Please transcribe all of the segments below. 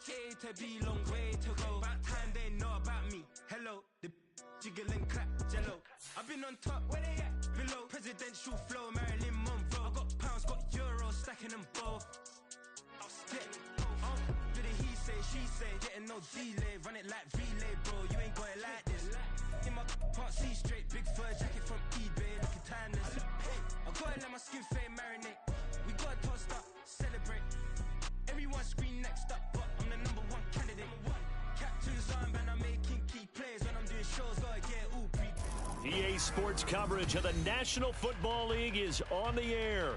okay to be long way to go. About time they know about me. Hello, the jiggle and clap, jello. I've been on top, where they at? Below. Presidential flow, Marilyn Monroe. I got pounds, got euros, stacking them both. Do the he say, she say, getting no delay, run it like relay, bro. You ain't got it like this. In my can't see straight, big fur jacket from eBay, looking timeless. Hey, I gotta let my skin fade marinate. We gotta toast up, celebrate. Everyone scream next up, but I'm the #1 candidate. Captain's armband, I'm making key plays when I'm doing shows. Gotta get all pre. EA Sports coverage of the National Football League is on the air.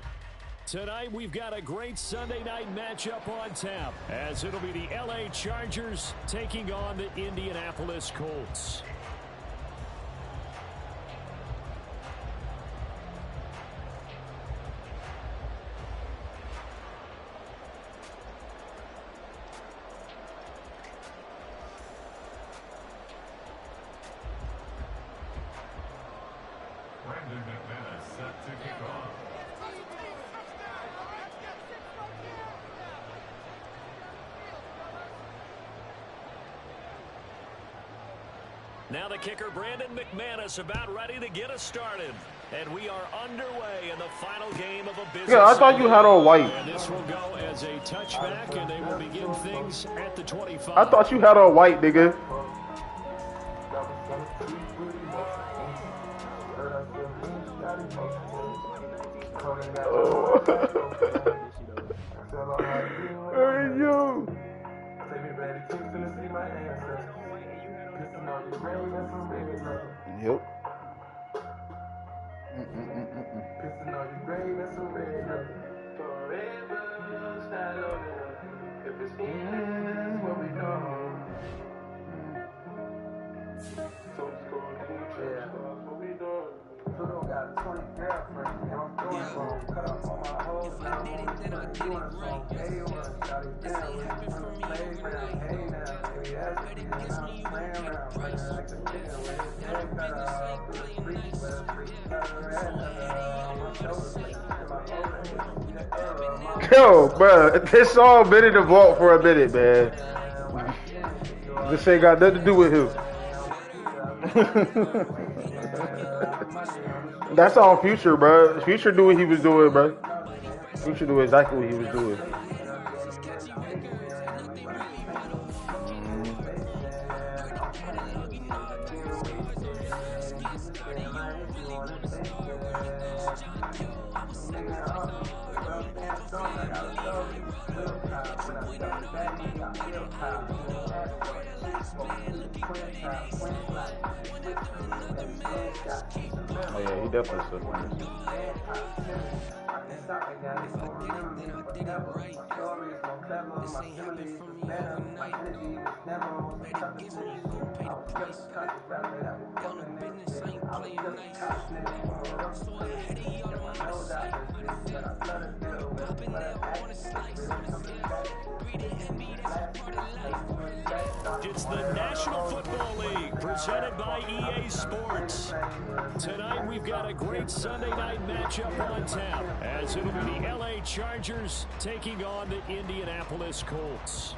Tonight, we've got a great Sunday night matchup on tap, as it'll be the LA Chargers taking on the Indianapolis Colts. Set to kick off. Now the kicker, Brandon McManus, about ready to get us started. And we are underway in the final game of a business. Yeah, I thought you had all white. And this will go as a touchback, and they will begin things at the 25. I thought you had all white, nigga. Oh. Hey, yo. Yep. Pissing on your grave, that's a red. Forever, style on it. If it's in, what we know. So it's going to church, what we do. Pluto got 20 girlfriends, and I'm doing wrong. Cut up on my hoes, now I'm on the doing a song. Hey, what? Got it down, we on the playground. Hey, now, baby, that's me, and I'm playing around. Playing like a chicken with his head cut off. Through the streets, with a freak cutter, and on my shoulders, and my overhead. Yo, bro, this all been in the vault for a minute, man. This ain't got nothing to do with him. That's all Future, bro. Future knew what he was doing, bro. Future knew exactly what he was doing. Oh yeah, he definitely stood for this. It's the National Football League, presented by EA Sports. Tonight, we've got a great Sunday night matchup on tap, as it'll be the LA Chargers taking on the Indianapolis Colts.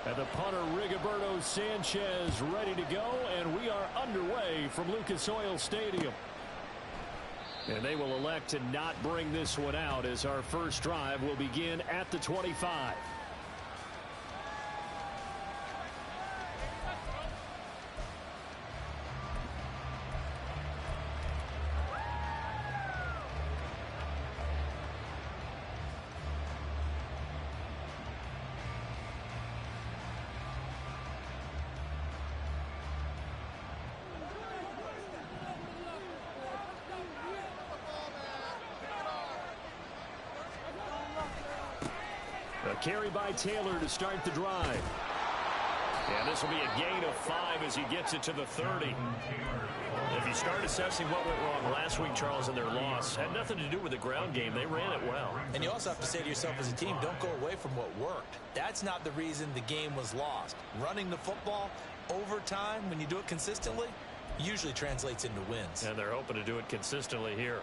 And the punter, Rigoberto Sanchez, ready to go, and we are underway from Lucas Oil Stadium. And they will elect to not bring this one out, as our first drive will begin at the 25. A carry by Taylor to start the drive. And this will be a gain of 5 as he gets it to the 30. If you start assessing what went wrong last week, Charles, in their loss, had nothing to do with the ground game. They ran it well. And you also have to say to yourself as a team, don't go away from what worked. That's not the reason the game was lost. Running the football over time, when you do it consistently, usually translates into wins. And they're hoping to do it consistently here.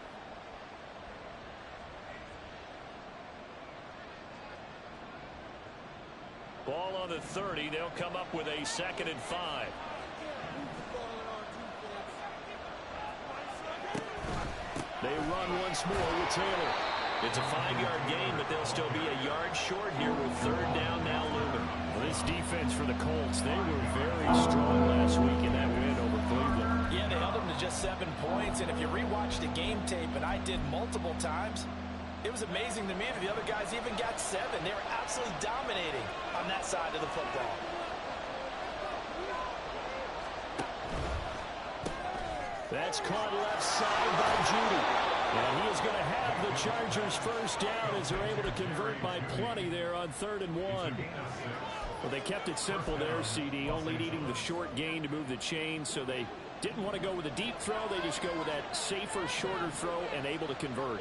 Ball on the 30. They'll come up with a 2nd and 5. They run once more with Taylor. It's a 5-yard gain, but they'll still be a yard short here with 3rd down now looming. Well, this defense for the Colts, they were very strong last week in that win over Cleveland. Yeah, they held them to just 7 points, and if you rewatch the game tape, and I did multiple times, it was amazing to me that the other guys even got 7. They were absolutely dominating on that side of the football. That's caught left side by Judy. And he is going to have the Chargers 1st down as they're able to convert by plenty there on 3rd and 1. Well, they kept it simple there, CD, only needing the short gain to move the chains, so they didn't want to go with a deep throw. They just go with that safer, shorter throw and able to convert.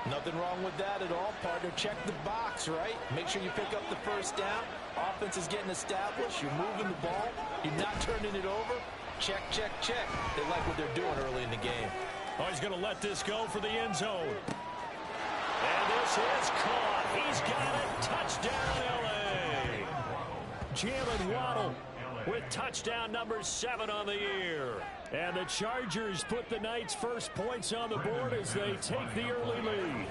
Nothing wrong with that at all, partner. Check the box, right? Make sure you pick up the 1st down. Offense is getting established. You're moving the ball. You're not turning it over. Check, check, check. They like what they're doing early in the game. Oh, he's going to let this go for the end zone. And this is caught. He's got it. Touchdown, L.A. Jalen Waddle with touchdown number 7 on the year. And the Chargers put the Knights' first points on the board as they take the early lead.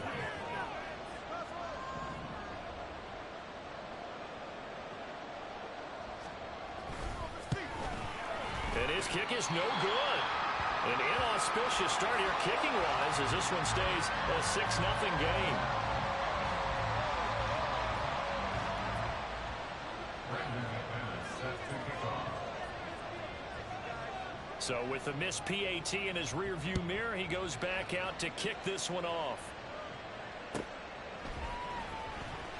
And his kick is no good. An inauspicious start here kicking-wise as this one stays a 6-0 game. So with the missed PAT in his rearview mirror, he goes back out to kick this one off.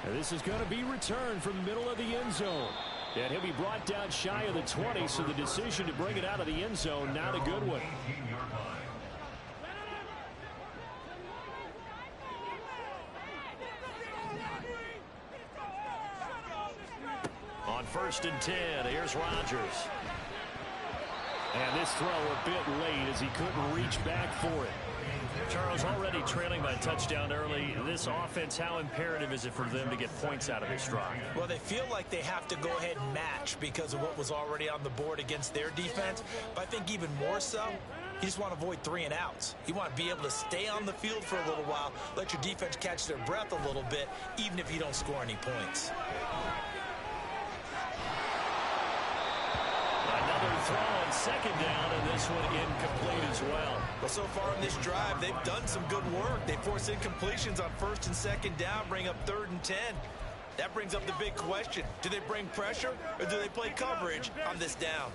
And this is going to be returned from the middle of the end zone. And he'll be brought down shy of the 20, so the decision to bring it out of the end zone, not a good one. On 1st and 10, here's Rodgers. And this throw a bit late as he couldn't reach back for it. Charles, already trailing by touchdown early. This offense, how imperative is it for them to get points out of this drive? Well, they feel like they have to go ahead and match because of what was already on the board against their defense. But I think even more so, you just want to avoid 3 and outs. You want to be able to stay on the field for a little while, let your defense catch their breath a little bit, even if you don't score any points. Another throw on 2nd down, and this one incomplete as well. Well, so far in this drive, they've done some good work. They force incompletions on 1st and 2nd down, bring up 3rd and 10. That brings up the big question. Do they bring pressure, or do they play coverage on this down?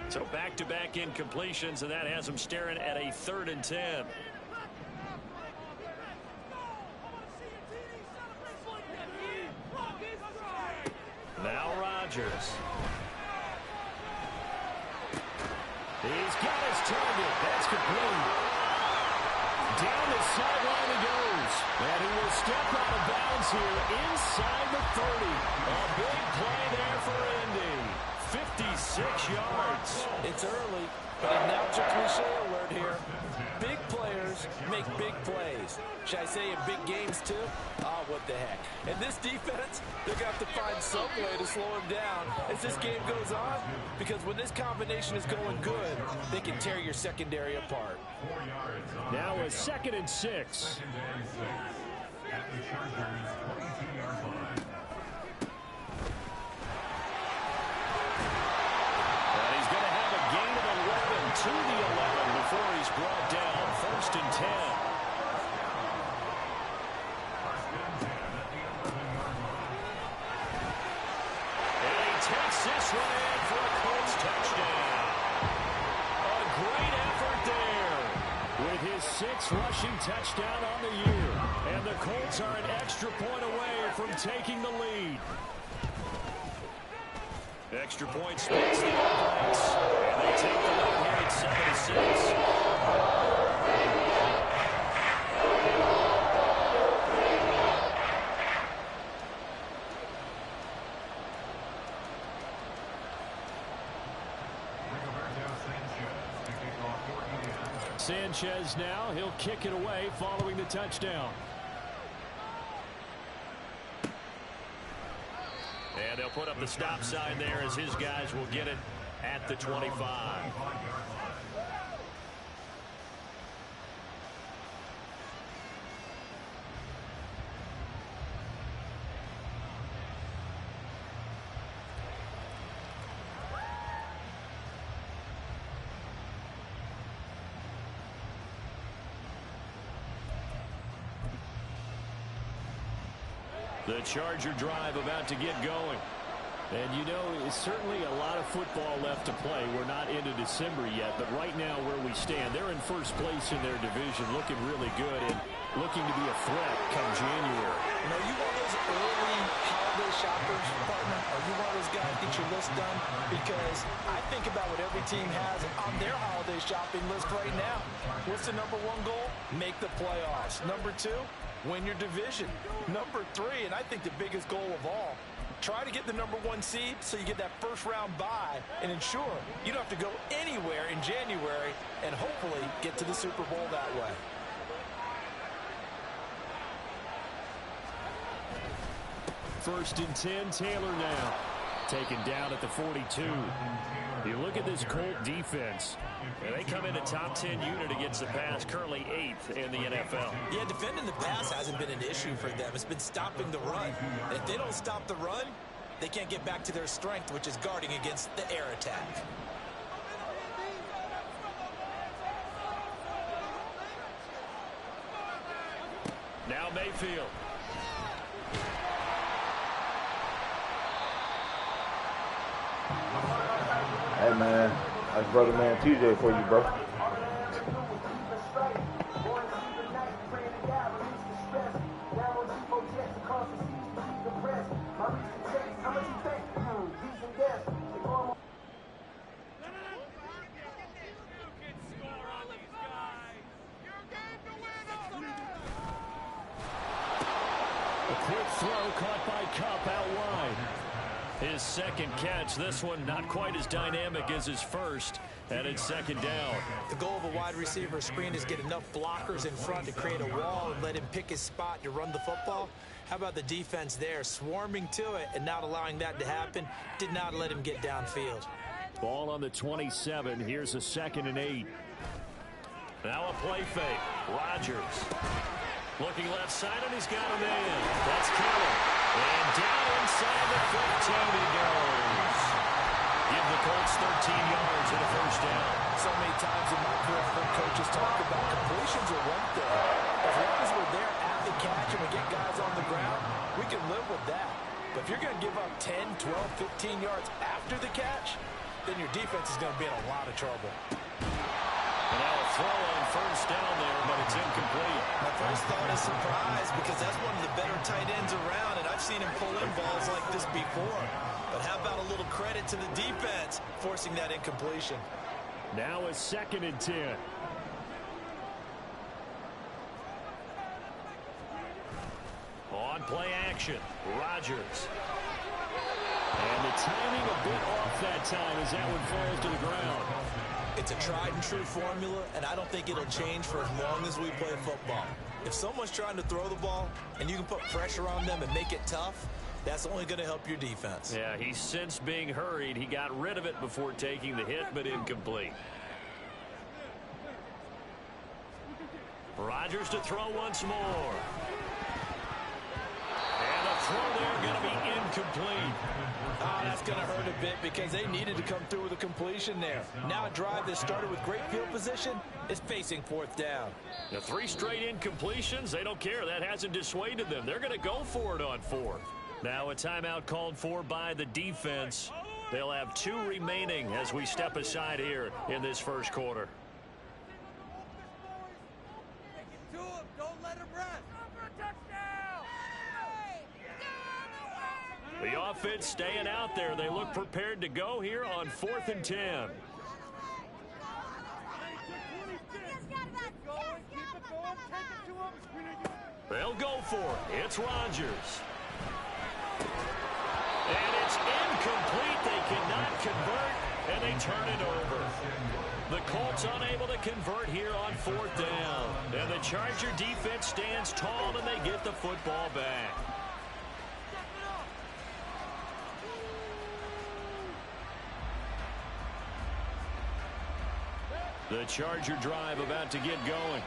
So back-to-back incompletions, and that has them staring at a 3rd and 10. Now Rodgers. He's got his target. That's complete. Down the sideline he goes. And he will step out of bounds here inside the 30. A big play there for Indy. 56 yards. It's early, but announcer cliche alert here. Big players make big plays. Should I say in big games too? Oh, what the heck. And this defense, they're going to have to find some way to slow him down as this game goes on, because when this combination is going good, they can tear your secondary apart. Now a 2nd and 6. At the Chargers' 22-yard line. And he's going to have a gain of 11 to the 11 before he's brought down. 1st and 10. And he takes this one in for a Colts touchdown. A great effort there with his 6th rushing touchdown on the year. And the Colts are an extra point away from taking the lead. Extra point splits the All Blacks. And they take the lead here at 7-6. Sanchez now, he'll kick it away following the touchdown. And they'll put up the stop sign there as his guys will get it at the 25. The Charger drive about to get going. And you know, it's certainly a lot of football left to play. We're not into December yet, but right now where we stand, they're in first place in their division, looking really good and looking to be a threat come January. You know, you one of those early holiday shoppers, partner? Are you one of those guys get your list done? Because I think about what every team has on their holiday shopping list right now. What's the number one goal? Make the playoffs. Number two, win your division. Number three, and I think the biggest goal of all, try to get the number one seed so you get that first round bye and ensure you don't have to go anywhere in January and hopefully get to the Super Bowl that way. First and 10, Taylor now. Taken down at the 42. You look at this Colt defense, and they come in a top 10 unit against the pass, currently 8th in the NFL. Yeah, defending the pass hasn't been an issue for them. It's been stopping the run. And if they don't stop the run, they can't get back to their strength, which is guarding against the air attack. Now Mayfield. Hey, man. That's brother man TJ for you, bro. A quick throw caught by Kupp out wide. His second catch, this one not quite as dynamic as his first, and it's second down. The goal of a wide receiver screen is get enough blockers in front to create a wall and let him pick his spot to run the football. How about the defense there, swarming to it and not allowing that to happen? Did not let him get downfield. Ball on the 27. Here's a 2nd and 8. Now a play fake. Rodgers. Looking left side, and he's got a man. That's Kelly. And down inside the 15 he goes. Give the Colts 13 yards and a first down. So many times in my career, I've heard coaches talk about completions are one thing. As long as we're there at the catch and we get guys on the ground, we can live with that. But if you're going to give up 10, 12, 15 yards after the catch, then your defense is going to be in a lot of trouble. And now a throw on first down there, but it's incomplete. My first thought is surprise because that's one of the better tight ends around, and I've seen him pull in balls like this before. But how about a little credit to the defense forcing that incompletion? Now a 2nd and 10. On play action, Rodgers. And the timing a bit off that time as that one falls to the ground. It's a tried and true formula, and I don't think it'll change for as long as we play football. If someone's trying to throw the ball and you can put pressure on them and make it tough, that's only going to help your defense. Yeah, he's since being hurried. He got rid of it before taking the hit, but incomplete. Rodgers to throw once more. And a throw there going to be incomplete. That's going to hurt a bit because they needed to come through with a completion there. Now a drive that started with great field position is facing 4th down. The 3 straight incompletions, they don't care. That hasn't dissuaded them. They're going to go for it on 4th. Now a timeout called for by the defense. They'll have 2 remaining as we step aside here in this first quarter. Don't let him rest. The offense staying out there. They look prepared to go here on 4th and 10. They'll go for it. It's Rodgers. And it's incomplete. They cannot convert, and they turn it over. The Colts unable to convert here on 4th down. And the Charger defense stands tall, and they get the football back. The Charger drive about to get going.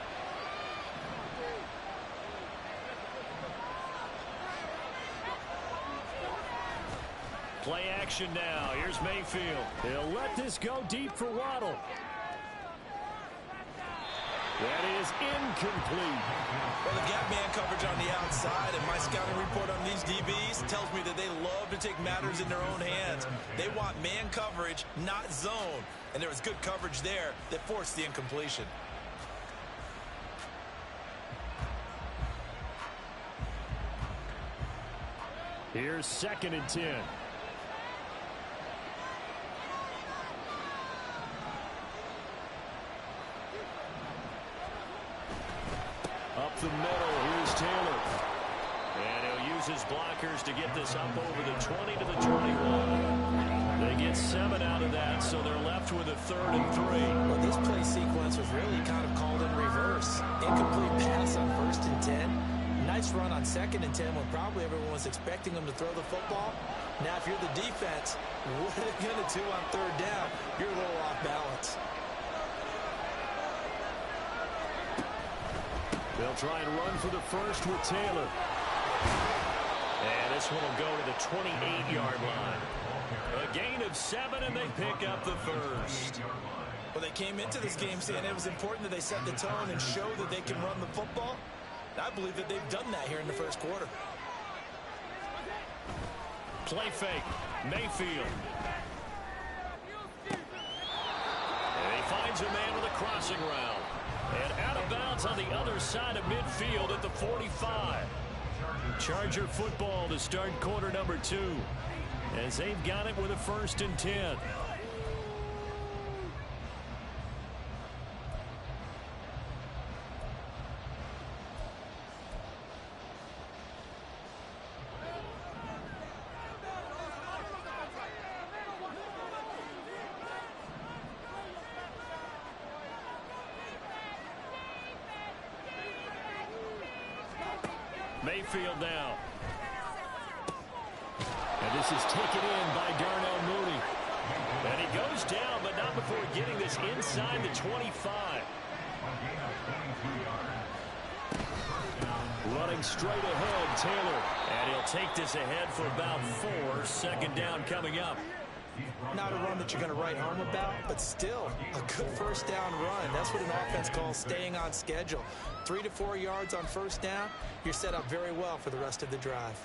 Play action now. Here's Mayfield. They'll let this go deep for Waddle. That is incomplete. Well, they've got man coverage on the outside, and my scouting report on these DBs tells me that they love to take matters in their own hands. They want man coverage, not zone. And there was good coverage there that forced the incompletion. Here's 2nd and 10. Up the middle, here's Taylor. And he'll use his blockers to get this up over the 20 to the 21. They get 7 out of that, so they're left with a 3rd and 3. Well, this play sequence was really kind of called in reverse. Incomplete pass on 1st and 10. Nice run on 2nd and 10 when probably everyone was expecting them to throw the football. Now, if you're the defense, what are they going to do on 3rd down? You're a little off balance. They'll try and run for the first with Taylor. And this one will go to the 28-yard line. A gain of 7, and they pick up the first. Well, they came into this game saying it was important that they set the tone and show that they can run the football. I believe that they've done that here in the first quarter. Play fake. Mayfield. And he finds a man with a crossing route. And out of bounds on the other side of midfield at the 45. Charger football to start quarter number 2. As they've got it with a 1st and 10. Mayfield now. And this is taken in by Darnell Mooney. And he goes down, but not before getting this inside the 25. Running straight ahead, Taylor. And he'll take this ahead for about 4. 2nd down coming up. Not a run that you're going to write home about, but still a good 1st down run. That's what an offense calls staying on schedule. 3 to 4 yards on 1st down, you're set up very well for the rest of the drive.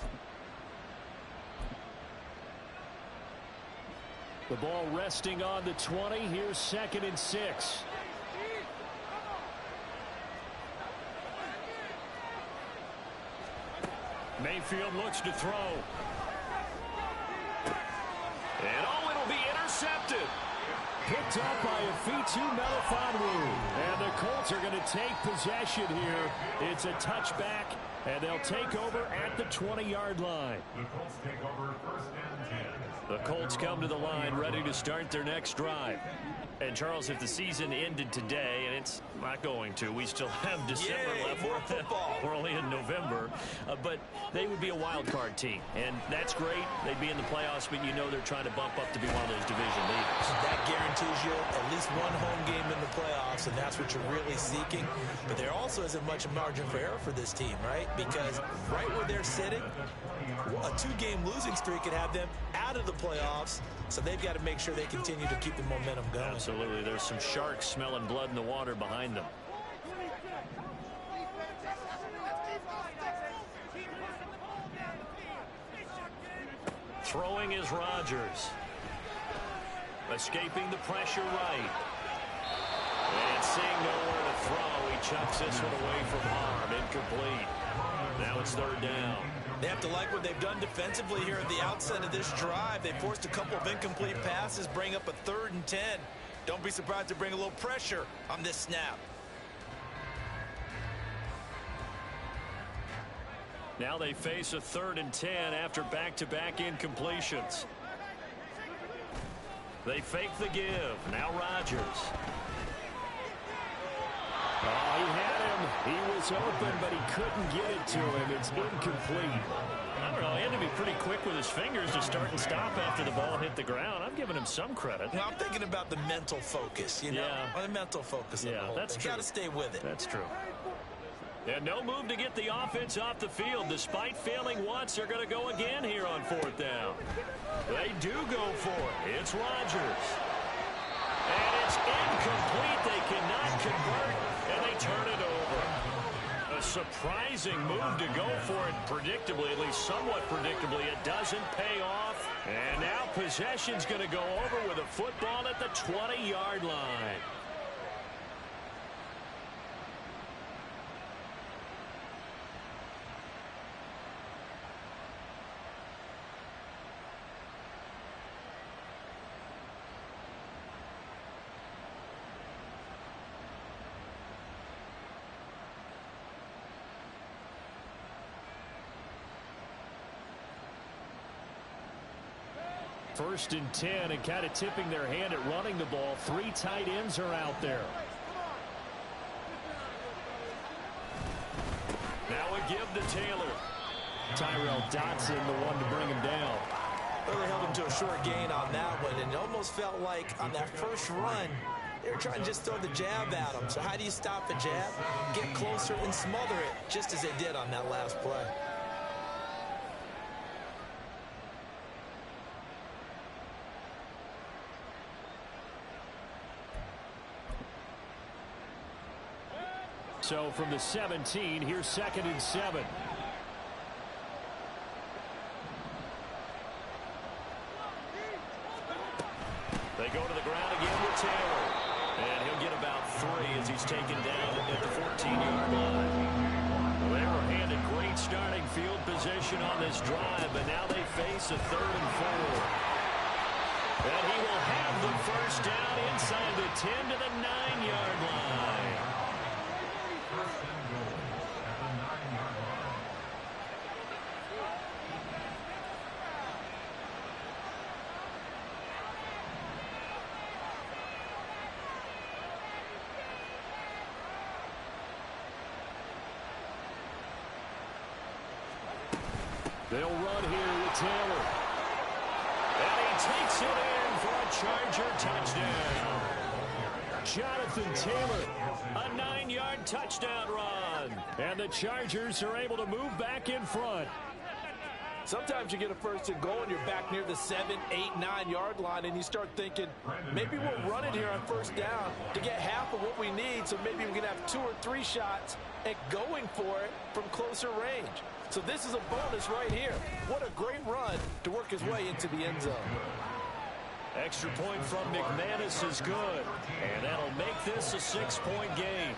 The ball resting on the 20. Here's 2nd and 6. Mayfield looks to throw. And it'll be intercepted. Picked up by Afitu Melifonwu. And the Colts are going to take possession here. It's a touchback, and they'll take over at the 20-yard line. The Colts take over 1st and 10. The Colts come to the line ready to start their next drive. And, Charles, if the season ended today, and it's not going to, we still have December left. More football. We're only in November. But they would be a wild card team. And that's great. They'd be in the playoffs, but you know they're trying to bump up to be one of those division leaders. That guarantees you at least one home game in the playoffs, and that's what you're really seeking. But there also isn't much margin for error for this team, right? Because right where they're sitting, a 2-game losing streak could have them out of the playoffs. So they've got to make sure they continue to keep the momentum going. Absolutely. There's some sharks smelling blood in the water behind them. Throwing is Rodgers. Escaping the pressure right. And seeing nowhere to throw, he chucks this one away from harm. Incomplete. Now it's third down. They have to like what they've done defensively here at the outset of this drive. They forced a couple of incomplete passes, bring up a 3rd and 10. Don't be surprised to bring a little pressure on this snap. Now they face a 3rd and 10 after back-to-back incompletions. They fake the give. Now Rodgers. Oh, he had him. He was open, but he couldn't get it to him. It's incomplete. I don't know. He had to be pretty quick with his fingers to start and stop after the ball hit the ground. I'm giving him some credit. Well, I'm thinking about the mental focus, you know? Yeah. Or the mental focus of the whole that's thing. true. Got to stay with it. That's true. And no move to get the offense off the field. Despite failing once, they're going to go again here on 4th down. They do go for it. It's Rodgers. And it's incomplete. They cannot convert, and they turn it over. A surprising move to go for it predictably, at least somewhat predictably. It doesn't pay off. And now possession's going to go over with a football at the 20-yard line. First and 10, and kind of tipping their hand at running the ball. 3 tight ends are out there. Now a give to Taylor. Tyrell Dotson, the one to bring him down. Well, they held him to a short gain on that one, and it almost felt like on that first run, they were trying to just throw the jab at him. So how do you stop the jab? Get closer and smother it, just as they did on that last play. So from the 17, here's 2nd and 7. They go to the ground again with Taylor. And he'll get about 3 as he's taken down at the 14-yard line. Well, they were handed great starting field position on this drive, but now they face a 3rd and 4. And he will have the first down inside the 10 to the 9-yard line. They'll run here with Taylor. And he takes it in for a Charger touchdown. Jonathan Taylor, a 9-yard touchdown run. And the Chargers are able to move back in front. Sometimes you get a 1st and goal and you're back near the 7, 8, 9-yard line, and you start thinking, maybe we'll run it here on 1st down to get half of what we need, so maybe we can have 2 or 3 shots at going for it from closer range. So this is a bonus right here. What a great run to work his way into the end zone. Extra point from McManus is good, and that'll make this a 6-point game.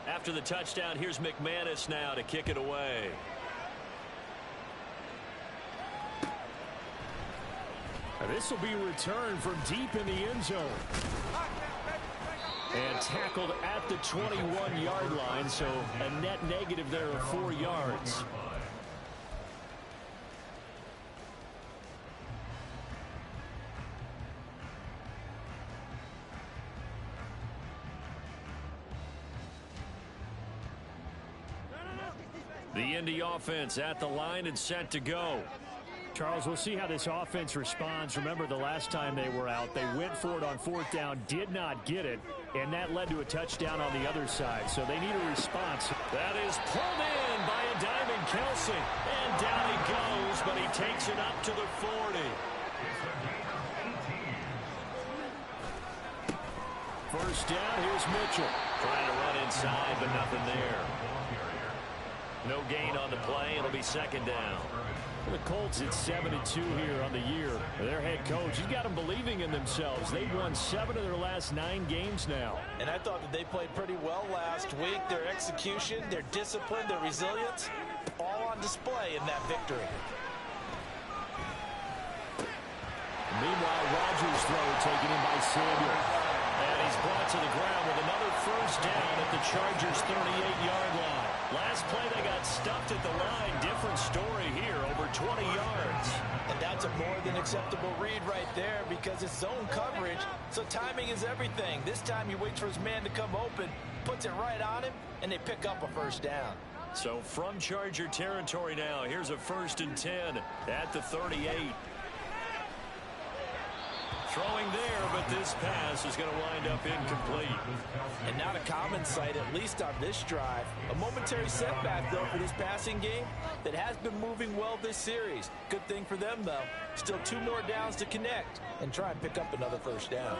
After the touchdown, here's McManus now to kick it away. This will be returned from deep in the end zone. And tackled at the 21-yard line, so a net negative there of 4 yards. The Indy offense at the line and set to go. Charles, we'll see how this offense responds. Remember, the last time they were out, they went for it on 4th down, did not get it, and that led to a touchdown on the other side. So they need a response. That is pulled in by a Diamond Kelsey. And down he goes, but he takes it up to the 40. First down, here's Mitchell. Trying to run inside, but nothing there. No gain on the play. It'll be second down. For the Colts, it's 7-2 here on the year. Their head coach, he's got them believing in themselves. They've won 7 of their last 9 games now. And I thought that they played pretty well last week. Their execution, their discipline, their resilience, all on display in that victory. Meanwhile, Rodgers' throw taken in by Samuel. And he's brought to the ground with another first down at the Chargers' 38-yard line. Last play, they got stuffed at the line. Different story here, over 20 yards. And that's a more than acceptable read right there because it's zone coverage, so timing is everything. This time he waits for his man to come open, puts it right on him, and they pick up a first down. So from Charger territory now, here's a 1st and 10 at the 38. Throwing there, but this pass is going to wind up incomplete. And not a common sight, at least on this drive. A momentary setback, though, for this passing game that has been moving well this series. Good thing for them, though. Still 2 more downs to connect and try and pick up another first down.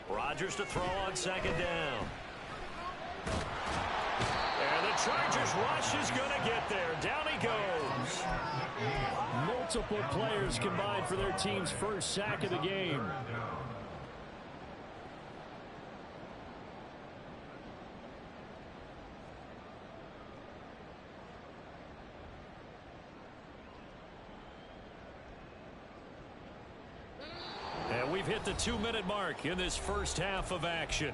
Rodgers to throw on 2nd down. And the Chargers rush is going to get there. Down he goes. Multiple players combined for their team's first sack of the game. And we've hit the 2-minute mark in this first half of action.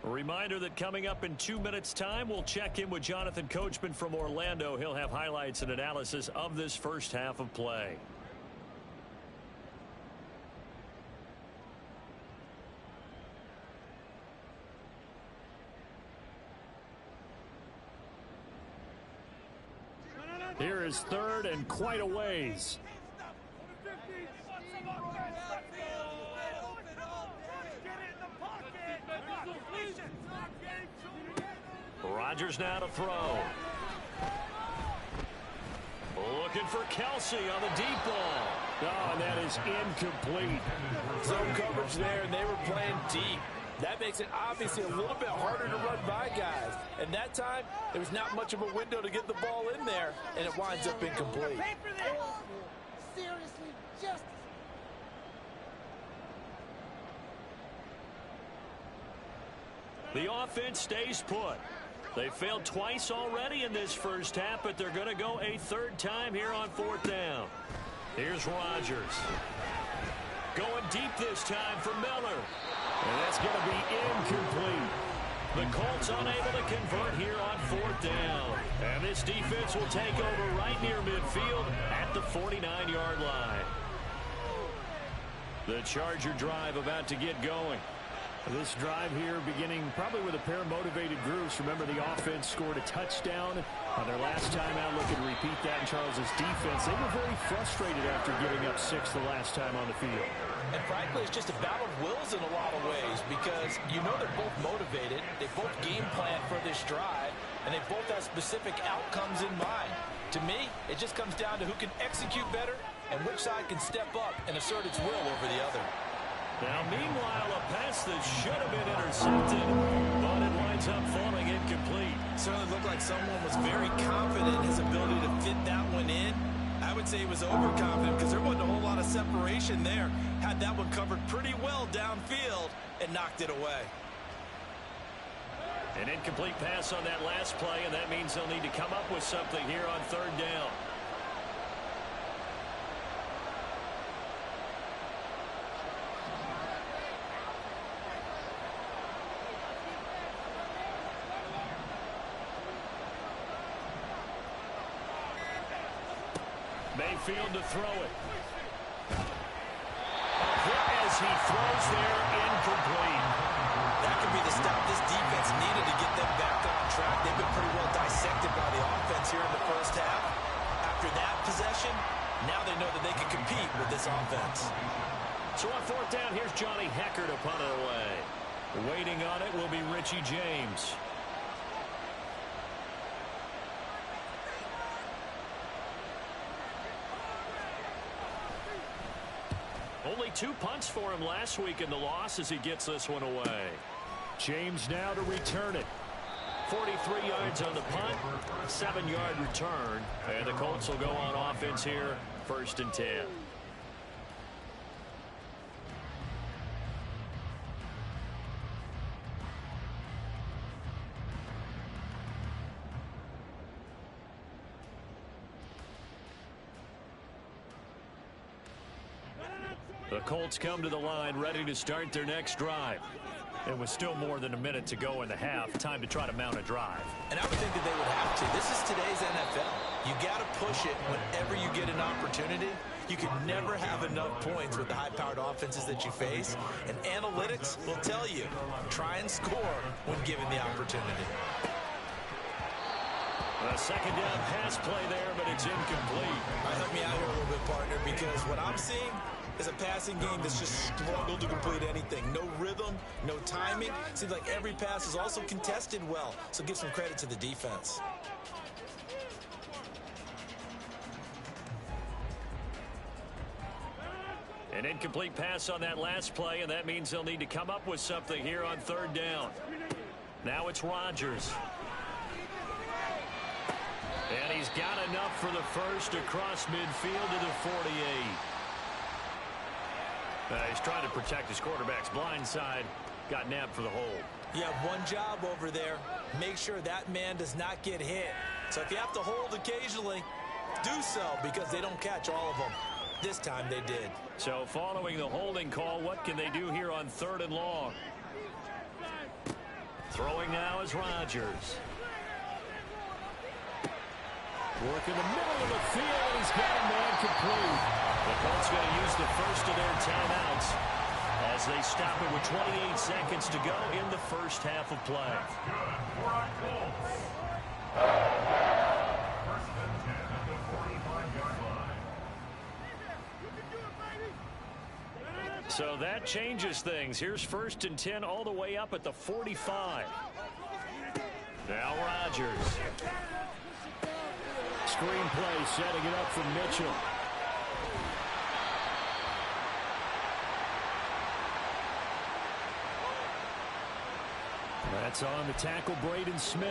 A reminder that coming up in 2 minutes' time, we'll check in with Jonathan Coachman from Orlando. He'll have highlights and analysis of this first half of play. Here is 3rd and quite a ways. Rodgers now to throw. Looking for Kelsey on the deep ball. Oh, and that is incomplete. Zone coverage there, and they were playing deep. That makes it obviously a little bit harder to run by guys. And that time, there was not much of a window to get the ball in there, and it winds up incomplete. Seriously, justice. The offense stays put. They failed twice already in this first half, but they're going to go a 3rd time here on 4th down. Here's Rodgers. Going deep this time for Miller. And that's going to be incomplete. The Colts unable to convert here on 4th down. And this defense will take over right near midfield at the 49-yard line. The Charger drive about to get going. This drive here beginning probably with a pair of motivated groups. Remember, the offense scored a touchdown on their last time out. Looking to repeat that in Charles's defense. They were very frustrated after giving up 6 the last time on the field. And frankly, it's just a battle of wills in a lot of ways because you know they're both motivated. They both game plan for this drive, and they both have specific outcomes in mind. To me, it just comes down to who can execute better and which side can step up and assert its will over the other. Now, meanwhile, a pass that should have been intercepted, but it winds up falling incomplete. Certainly looked like someone was very confident in his ability to fit that one in. I would say he was overconfident because there wasn't a whole lot of separation there. Had that one covered pretty well downfield and knocked it away. An incomplete pass on that last play, and that means they'll need to come up with something here on 3rd down. Mayfield to throw it. As he throws there, incomplete. That could be the stop this defense needed to get them back on track. They've been pretty well dissected by the offense here in the first half. After that possession, now they know that they can compete with this offense. So on 4th down, here's Johnny Hecker to punt it away. Waiting on it will be Richie James. Only 2 punts for him last week in the loss as he gets this one away. James now to return it. 43 yards on the punt, 7-yard return. And the Colts will go on offense here, 1st and 10. The Colts come to the line ready to start their next drive. It was still more than a minute to go in the half. Time to try to mount a drive. And I would think that they would have to. This is today's NFL. You got to push it whenever you get an opportunity. You can never have enough points with the high-powered offenses that you face. And analytics will tell you, try and score when given the opportunity. A 2nd down pass play there, but it's incomplete. Help me out here a little bit, partner, because what I'm seeing is a passing game that's just struggled to complete anything. No rhythm, no timing. Seems like every pass is also contested well, so give some credit to the defense. An incomplete pass on that last play, and that means they'll need to come up with something here on 3rd down. Now it's Rodgers. And he's got enough for the first across midfield to the 48. He's trying to protect his quarterback's blind side. Got nabbed for the hold. You have one job over there. Make sure that man does not get hit. So if you have to hold occasionally, do so, because they don't catch all of them. This time they did. So following the holding call, what can they do here on 3rd and long? Throwing now is Rodgers. Work in the middle of the field. He's got a man complete. The Colts going to use the first of their timeouts as they stop it with 28 seconds to go in the first half of play. So that changes things. Here's 1st and 10 all the way up at the 45. Now Rodgers. Screenplay setting it up for Mitchell. That's on the tackle, Braden Smith.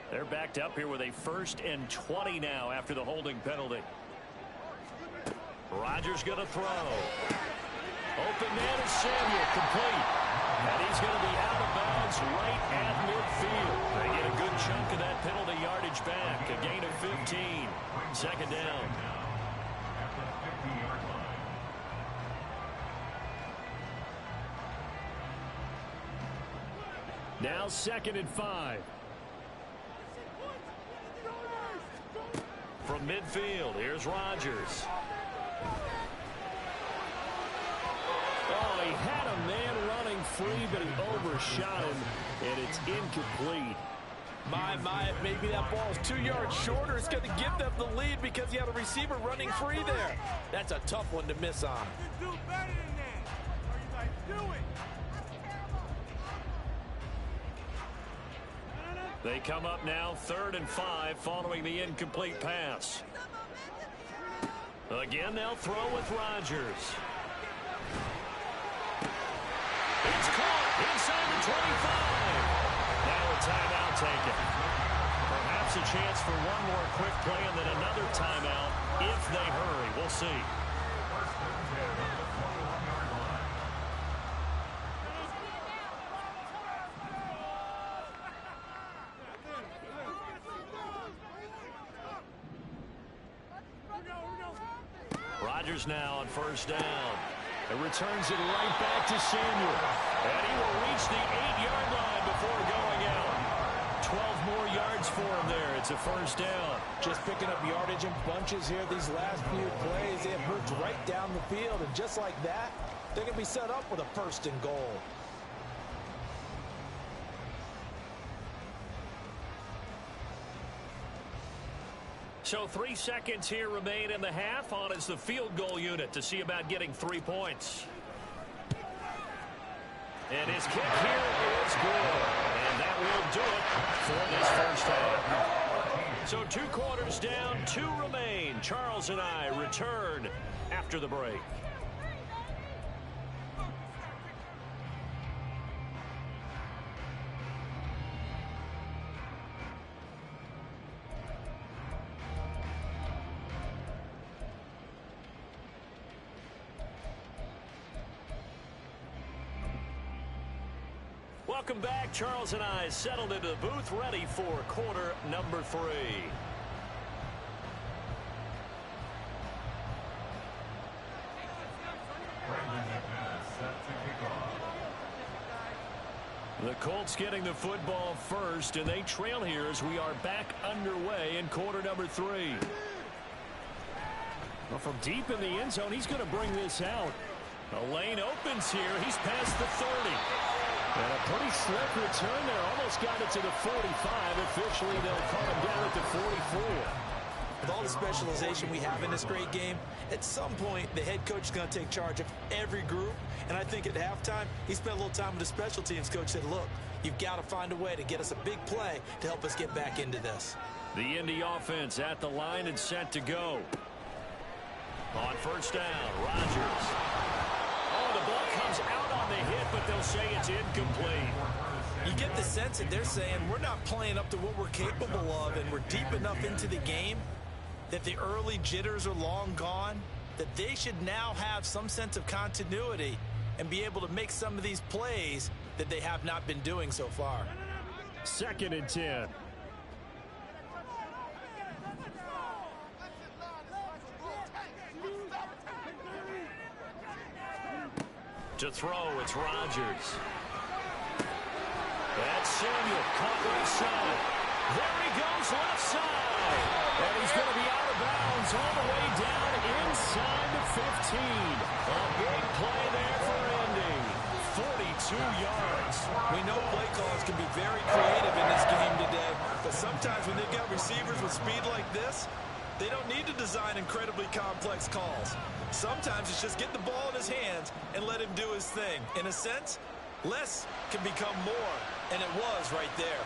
They're backed up here with a 1st and 20 now after the holding penalty. Rodgers going to throw. Open man is Samuel, complete. And he's going to be out of bounds right at midfield. They get a good chunk of that penalty yardage back. A gain of 15. 2nd down. Now 2nd and 5. From midfield, here's Rodgers. Oh, he had a man running free, but he overshot him, and it's incomplete. My, maybe that ball is 2 yards shorter. It's going to give them the lead because he had a receiver running free there. That's a tough one to miss on. Do better than that. Or you like, do it. They come up now 3rd and 5 following the incomplete pass. Again, they'll throw with Rodgers. It's caught inside the 25. Now a timeout taken. Perhaps a chance for one more quick play and then another timeout if they hurry. We'll see. Rodgers now on 1st down. And returns it right back to Samuel. And he will reach the 8-yard line before going out. 12 more yards for him there. It's a 1st down. Just picking up yardage in bunches here these last few plays. They have moved right down the field. And just like that, they're going to be set up with a 1st and goal. So 3 seconds here remain in the half. On is the field goal unit to see about getting 3 points. And his kick here is good. And that will do it for this first half. So 2 quarters down, 2 remain. Charles and I return after the break. Welcome back. Charles and I settled into the booth, ready for quarter number 3. The Colts getting the football first, and they trail here as we are back underway in quarter number 3. Well, from deep in the end zone, he's going to bring this out. The lane opens here. He's past the 30. And a pretty slick return there. Almost got it to the 45. Officially, they'll call him down at the 44. With all the specialization we have in this great game, at some point, the head coach is going to take charge of every group. And I think at halftime, he spent a little time with the special teams coach, said, look, you've got to find a way to get us a big play to help us get back into this. The Indy offense at the line and set to go. On first down, Rodgers. Oh, the ball comes out on the hit, but they'll say it's incomplete. You get the sense that they're saying we're not playing up to what we're capable of, and we're deep enough into the game that the early jitters are long gone, that they should now have some sense of continuity and be able to make some of these plays that they have not been doing so far. 2nd and 10. To throw, it's Rodgers. That's Samuel, caught right side. There he goes, left side. And he's going to be out of bounds all the way down inside the 15. A big play there for Indy. 42 yards. We know play callers can be very creative in this game today, but sometimes when they've got receivers with speed like this, they don't need to design incredibly complex calls. Sometimes it's just get the ball in his hands and let him do his thing. In a sense, less can become more, and it was right there.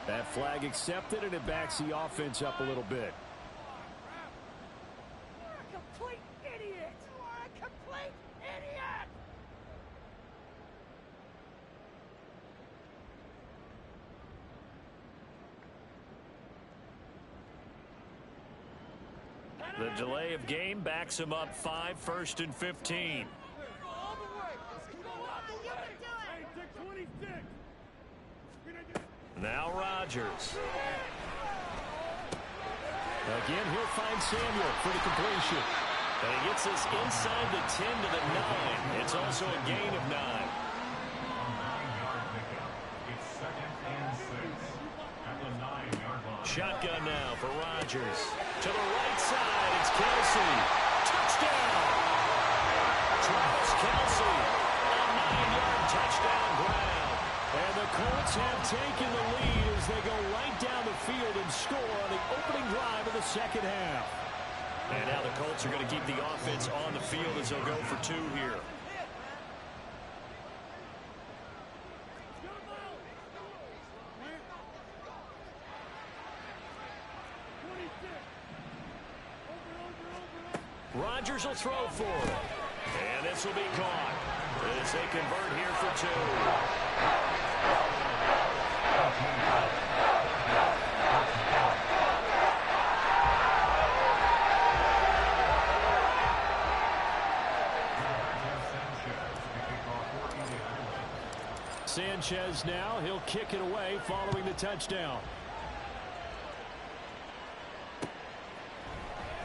That flag accepted, and it backs the offense up a little bit. You're a complete idiot! You are a complete idiot! The delay of game backs him up 5, 1st and 15. All the way! Go up! You can do it! Hey, 26! Now Rodgers. Again, he'll find Samuel for the completion. And he gets this inside the 10 to the 9. It's also a gain of 9. It's 2nd and 6 at the 9-yard line. Shotgun now for Rodgers. To the right side, it's Kelsey. Touchdown! Travis Kelsey. A 9-yard touchdown ground. And the Colts have taken the lead as they go right down the field and score on the opening drive of the 2nd half. And now the Colts are going to keep the offense on the field as they'll go for 2 here. Rodgers will throw for it. And this will be caught as they convert here for 2. Sanchez now, he'll kick it away following the touchdown.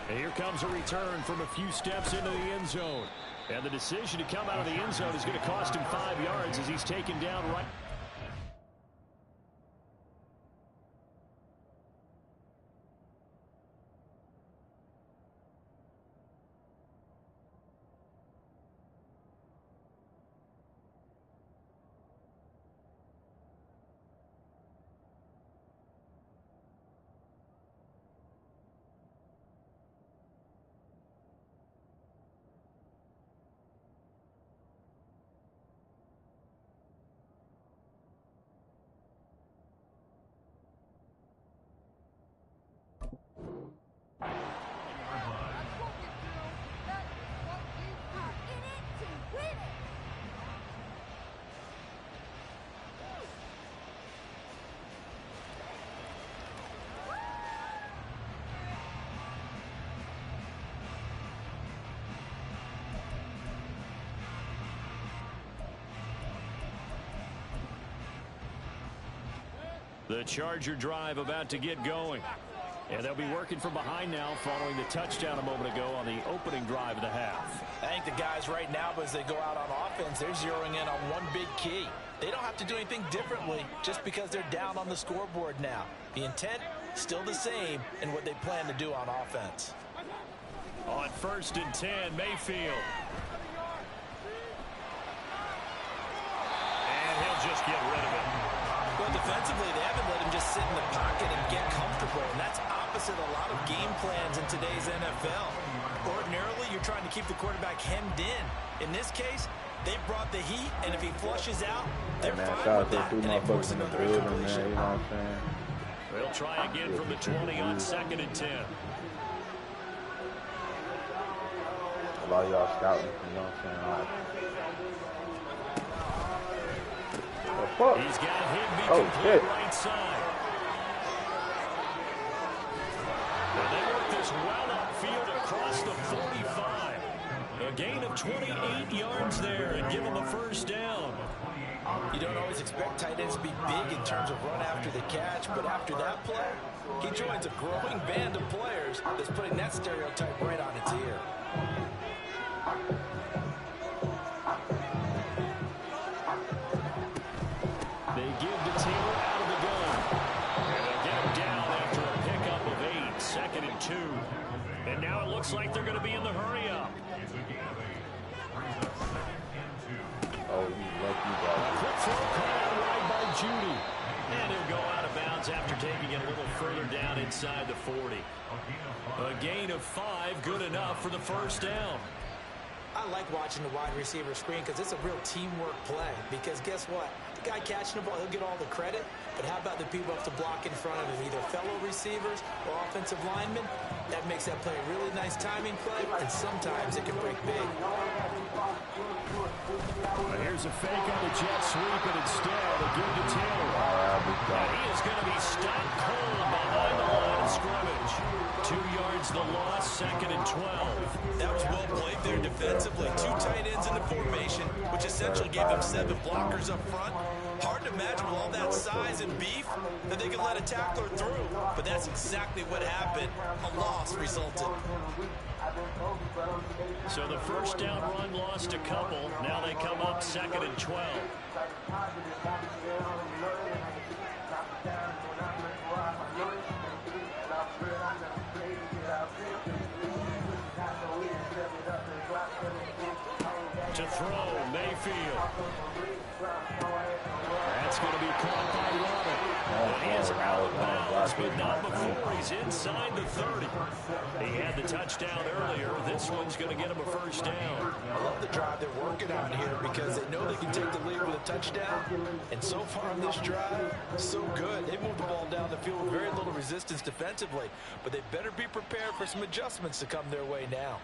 And here comes a return from a few steps into the end zone. And the decision to come out of the end zone is going to cost him 5 yards as he's taken down right. The Charger drive about to get going. And they'll be working from behind now following the touchdown a moment ago on the opening drive of the half. I think the guys right now, as they go out on offense, they're zeroing in on one big key. They don't have to do anything differently just because they're down on the scoreboard now. The intent, still the same in what they plan to do on offense. On 1st and 10, Mayfield. And he'll just get rid of it. Well, defensively, they haven't let him just sit in the pocket and get comfortable, and that's opposite a lot of game plans in today's NFL. Ordinarily, you're trying to keep the quarterback hemmed in. In this case, they brought the heat, and if he flushes out, they're fine with that, and they force another incompletion. You know what I'm saying? They'll try again from the 20 on 2nd and 10. A lot of y'all scouting, you know what I'm saying? Like, he's got him be complete right side. And they work this well upfield across the 45. A gain of 28 yards there and give him a 1st down. You don't always expect tight ends to be big in terms of run after the catch, but after that play, he joins a growing band of players that's putting that stereotype right on its ear. They give to Taylor out of the gun. And they'll get him down after a pickup of 8. 2nd and 2. And now it looks like they're going to be in the hurry-up. oh, you lucky A guys. quick throw caught out wide by Judy. And he'll go out of bounds after taking it a little further down inside the 40. A gain of 5, good enough for the 1st down. I like watching the wide receiver screen because it's a real teamwork play. Because guess what? The guy catching the ball, he'll get all the credit. But how about the people who have to block in front of him, either fellow receivers or offensive linemen? That makes that play a really nice timing play, and sometimes it can break big. Well, here's a fake on the jet sweep, and instead they give to Taylor. And he is going to be stopped cold behind the line of scrimmage. 2 yards the loss, 2nd and 12. That was well played there defensively. 2 tight ends in the formation, which essentially gave them 7 blockers up front. Hard to imagine with all that size and beef that they could let a tackler through. But that's exactly what happened. A loss resulted. So the 1st down run lost a couple. Now they come up 2nd and 12. To throw, Mayfield. That's going to be caught by Waddle. And he is out of bounds, but not before he's inside the 30. He had the touchdown earlier. This one's going to get him a 1st down. I love the drive they're working on here because they know they can take the lead with a touchdown. And so far on this drive, so good. They moved the ball down the field with very little resistance defensively. But they better be prepared for some adjustments to come their way now.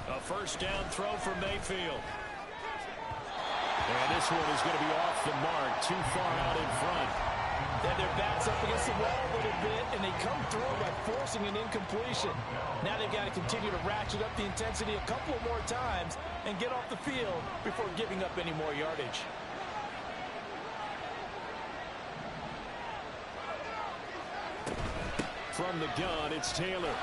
A 1st down throw for Mayfield. And this one is going to be off the mark, too far out in front. They have their backs up against the wall a little bit, and they come through by forcing an incompletion. Now they've got to continue to ratchet up the intensity a couple of more times and get off the field before giving up any more yardage. From the gun, it's Taylor.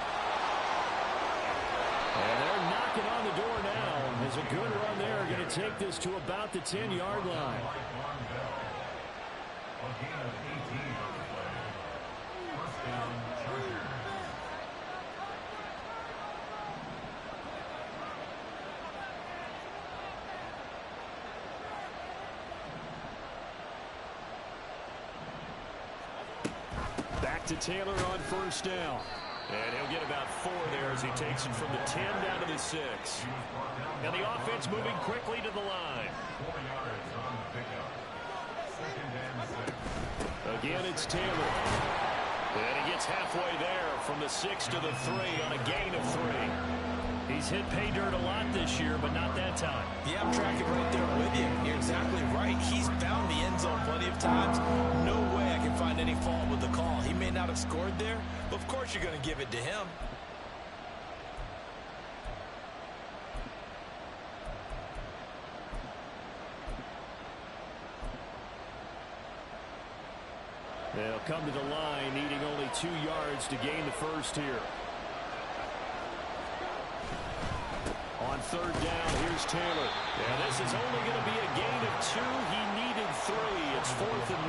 And they're knocking on the door now. There's a good run there. Going to take this to about the 10-yard line. Back to Taylor on 1st down. And he'll get about 4 there as he takes it from the 10 down to the 6. And the offense moving quickly to the line. 4 yards on the pickup. 2nd and 6. Again, it's Taylor. And he gets halfway there from the 6 to the 3 on a gain of 3. He's hit pay dirt a lot this year, but not that time. Yeah, I'm tracking right there with Yeah, you're exactly right. He's found the end zone plenty of times. No way I can find any fault with the call. He may not have scored there, but of course you're going to give it to him. They'll come to the line, needing only 2 yards to gain the first here. On third down, here's Taylor. Yeah, this is only going to be a gain of 2. He needed 3. It's 4th and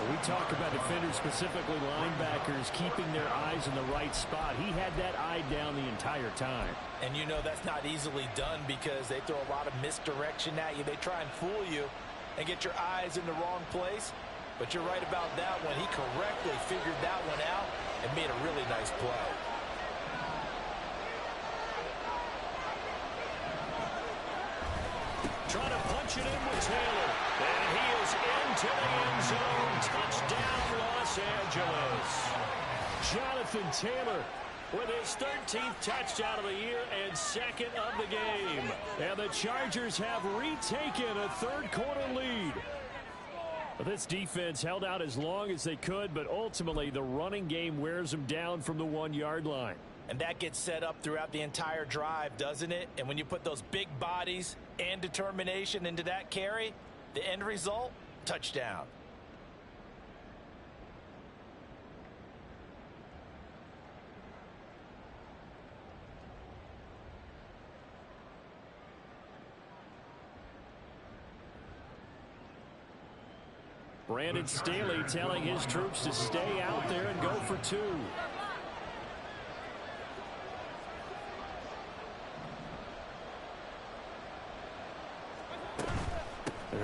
1. We talk about defenders, specifically linebackers, keeping their eyes in the right spot. He had that eye down the entire time. And you know that's not easily done because they throw a lot of misdirection at you. They try and fool you and get your eyes in the wrong place. But you're right about that one. He correctly figured that one out and made a really nice play. Trying to punch it in with Taylor. And he is into the end zone. Touchdown, Los Angeles. Jonathan Taylor with his 13th touchdown of the year and 2nd of the game. And the Chargers have retaken a third-quarter lead. This defense held out as long as they could, but ultimately the running game wears them down from the 1-yard line. And that gets set up throughout the entire drive, doesn't it? And when you put those big bodies and determination into that carry, the end result, touchdown. Brandon Staley telling his troops to stay out there and go for 2.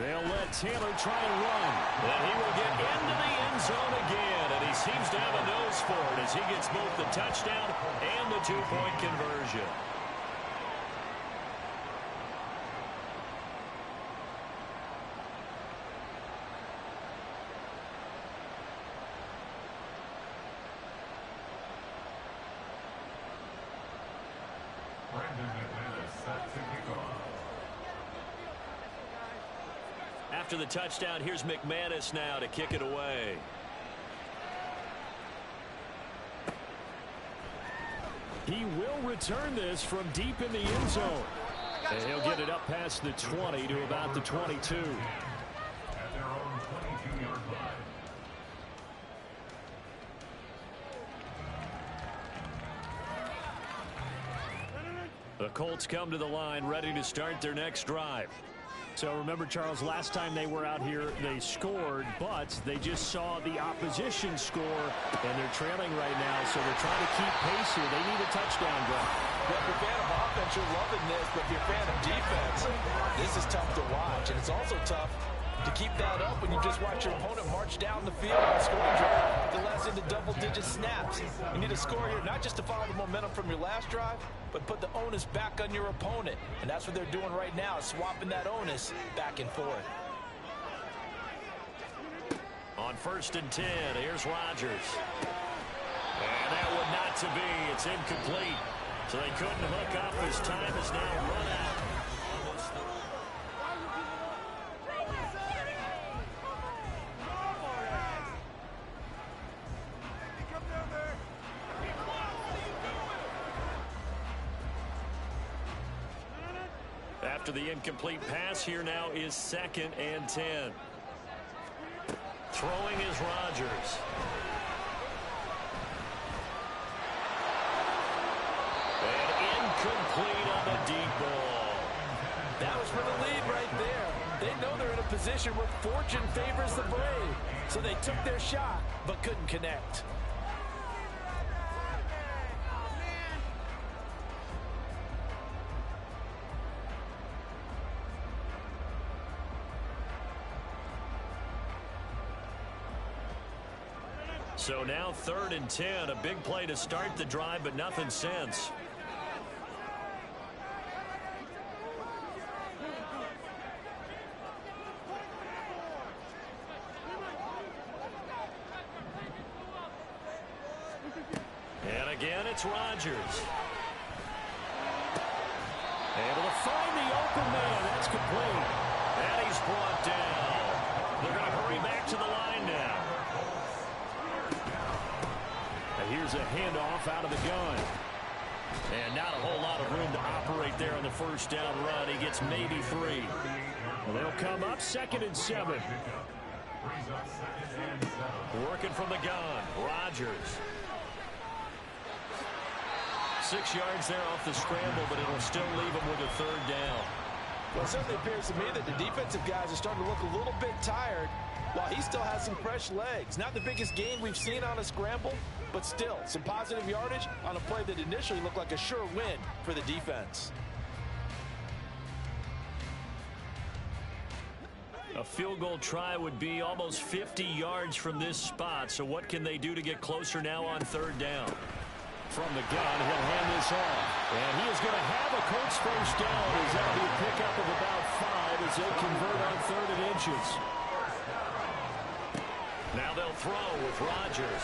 They'll let Taylor try and run. And he will get into the end zone again. And he seems to have a nose for it as he gets both the touchdown and the 2-point conversion. After the touchdown, here's McManus now to kick it away. He will return this from deep in the end zone. And he'll get it up past the 20 to about the 22. At their own 22-yard line. The Colts come to the line ready to start their next drive. So remember, Charles, last time they were out here, they scored, but they just saw the opposition score, and they're trailing right now, so they're trying to keep pace here. They need a touchdown drive. Well, if you're a fan of offense, you're loving this, but if you're a fan of defense, this is tough to watch, and it's also tough to keep that up when you just watch your opponent march down the field on a scoring drive that lasts into double-digit snaps. You need to score here, not just to follow the momentum from your last drive, but put the onus back on your opponent. And that's what they're doing right now, swapping that onus back and forth. On 1st and 10, here's Rodgers. And that one not to be. It's incomplete. So they couldn't hook up. His time is now run out. After the incomplete pass, here now is 2nd and 10. Throwing is Rodgers. And incomplete on the deep ball. That was for the lead right there. They know they're in a position where fortune favors the brave. So they took their shot, but couldn't connect. So now 3rd and 10, a big play to start the drive, but nothing since. And again, it's Rodgers. Able to find the open man. It's complete. And he's brought down. They're going to hurry back to the line now. And here's a handoff out of the gun. And not a whole lot of room to operate there on the first down run. He gets maybe 3. Well, they'll come up 2nd and 7. Working from the gun. Rodgers. 6 yards there off the scramble, but it'll still leave him with a 3rd down. Well, it certainly appears to me that the defensive guys are starting to look a little bit tired while he still has some fresh legs. Not the biggest gain we've seen on a scramble, but still some positive yardage on a play that initially looked like a sure win for the defense. A field goal try would be almost 50 yards from this spot, so what can they do to get closer now on 3rd down? From the gun, he'll hand this off. And he is going to have a Colts first down as that'll be a pickup of about 5 as they convert on 3rd and inches. Now they'll throw with Rodgers.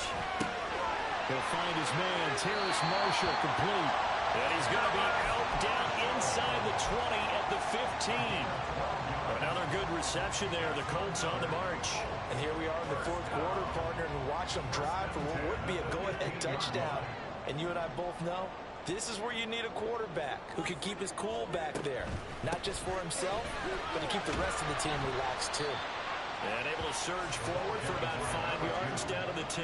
He'll find his man, Terrace Marshall, complete. And he's going to be out down inside the 20 at the 15. Another good reception there. The Colts on the march. And here we are in the 4th quarter, partner, and watch them drive for what would be a go-ahead touchdown. And you and I both know this is where you need a quarterback who can keep his cool back there. Not just for himself, but to keep the rest of the team relaxed too. And able to surge forward for about 5 yards down to the 10.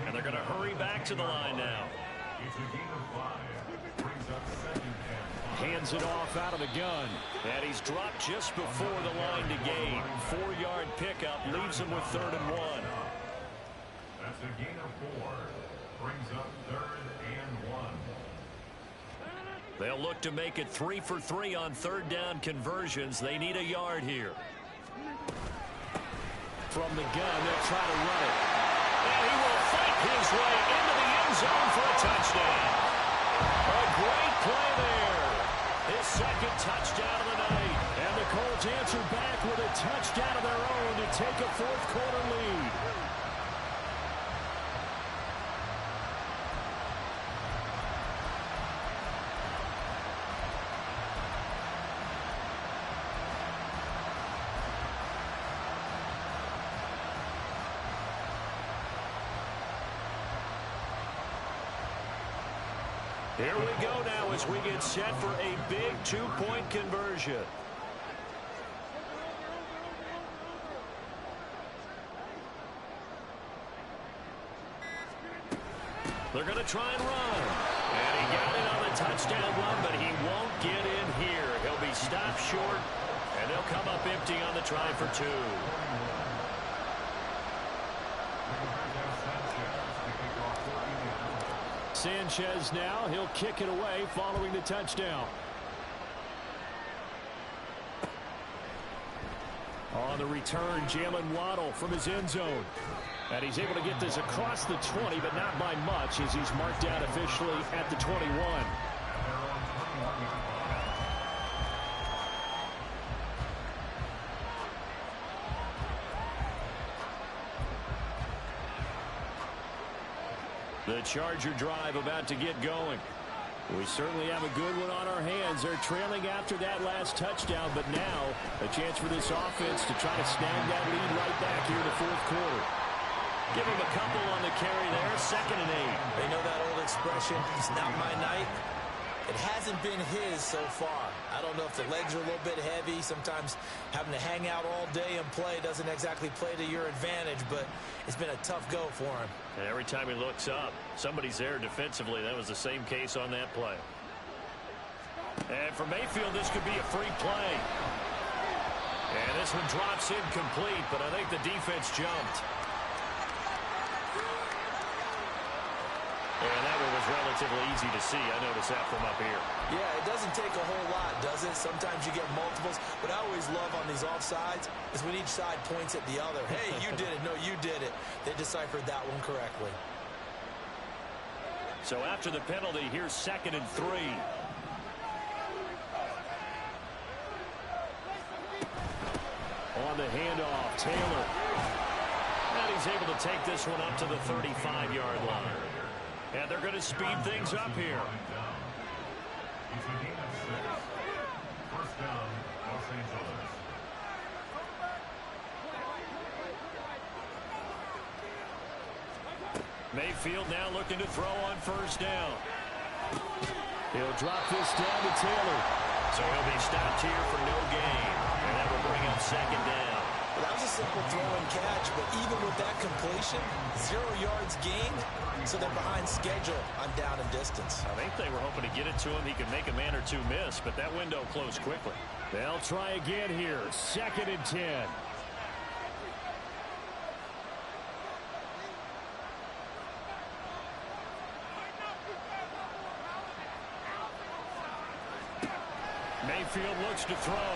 And they're going to hurry back to the line now. It's a gain of 5. Brings up 2nd and 5. Hands it off out of the gun. And he's dropped just before the line to gain. 4-yard pickup leaves him with 3rd and 1. That's a gain of 4. Brings up 3rd and 1. They'll look to make it 3 for 3 on 3rd down conversions. They need a yard here. From the gun, they'll try to run it. And he will fight his way into the end zone for a touchdown. A great play there. His 2nd touchdown of the night. And the Colts answer back with a touchdown of their own to take a 4th quarter lead. Here we go now as we get set for a big 2-point conversion. They're going to try and run. And he got it on the touchdown run, but he won't get in here. He'll be stopped short, and they'll come up empty on the try for 2. Sanchez now, he'll kick it away following the touchdown. On the return, Jalen Waddle from his end zone. And he's able to get this across the 20, but not by much as he's marked out officially at the 21. The Charger drive about to get going. We certainly have a good one on our hands. They're trailing after that last touchdown, but now a chance for this offense to try to snag that lead right back here in the 4th quarter. Give him a couple on the carry there, 2nd and 8. They know that old expression, it's not my night. It hasn't been his so far. I don't know if the legs are a little bit heavy. Sometimes having to hang out all day and play doesn't exactly play to your advantage, but it's been a tough go for him. And every time he looks up, somebody's there defensively. That was the same case on that play. And for Mayfield, this could be a free play. And this one drops incomplete, but I think the defense jumped. And that one was relatively easy to see. I noticed that from up here. Yeah, it doesn't take a whole lot, does it? Sometimes you get multiples. What I always love on these offsides is when each side points at the other. Hey, you did it. No, you did it. They deciphered that one correctly. So after the penalty, here's 2nd and 3. On the handoff, Taylor. And he's able to take this one up to the 35-yard line. And they're going to speed things up here. It's a gain of 6. First down, Mayfield now looking to throw on first down. He'll drop this down to Taylor. So he'll be stopped here for no gain. And that will bring up second down. Well, that was a simple throw and catch, but even with that completion, 0 yards gained, so they're behind schedule on down and distance. I think they were hoping to get it to him. He could make a man or two miss, but that window closed quickly. They'll try again here. 2nd and 10. Mayfield looks to throw.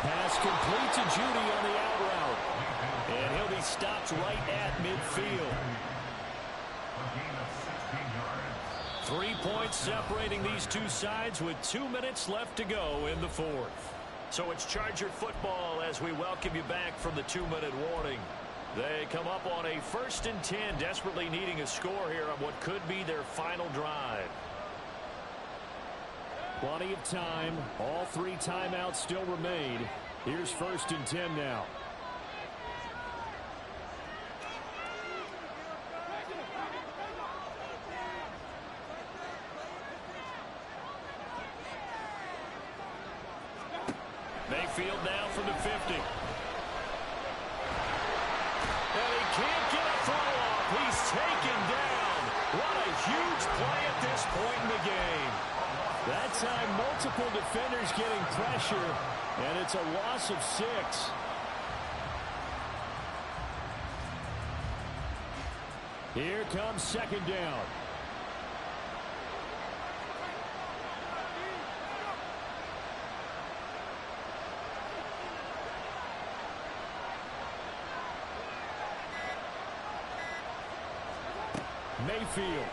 Pass complete to Judy on the out route. And he'll be stopped right at midfield. 3 points separating these two sides with 2 minutes left to go in the fourth. So it's Charger football as we welcome you back from the 2-minute warning. They come up on a 1st and 10, desperately needing a score here on what could be their final drive. Plenty of time. All 3 timeouts still remain. Here's 1st and 10 now. Mayfield now from the 50. And he can't get a throw off. He's taken down. What a huge play at this point in the game. That time, multiple defenders getting pressure, and it's a loss of 6. Here comes 2nd down. Mayfield.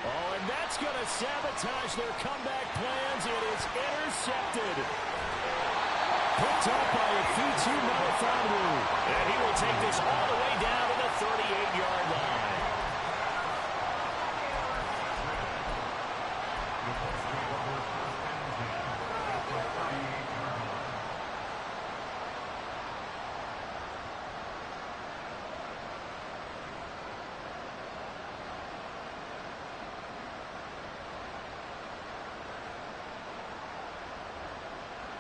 Oh, and that's going to sabotage their comeback plans. It is intercepted. Picked up by a Fitu Melifonwu. And he will take this all the way down to the 38-yard line.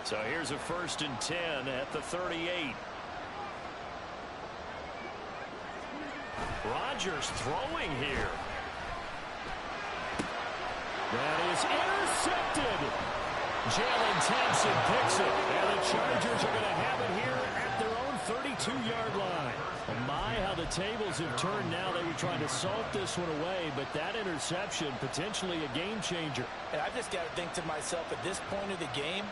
So here's a 1st and 10 at the 38. Rodgers throwing here. That is intercepted. Jalen Thompson picks it. And the Chargers are going to have it here at their own 32-yard line. Oh my, how the tables have turned now. They were trying to salt this one away, but that interception, potentially a game changer. And I just got to think to myself, at this point of the game,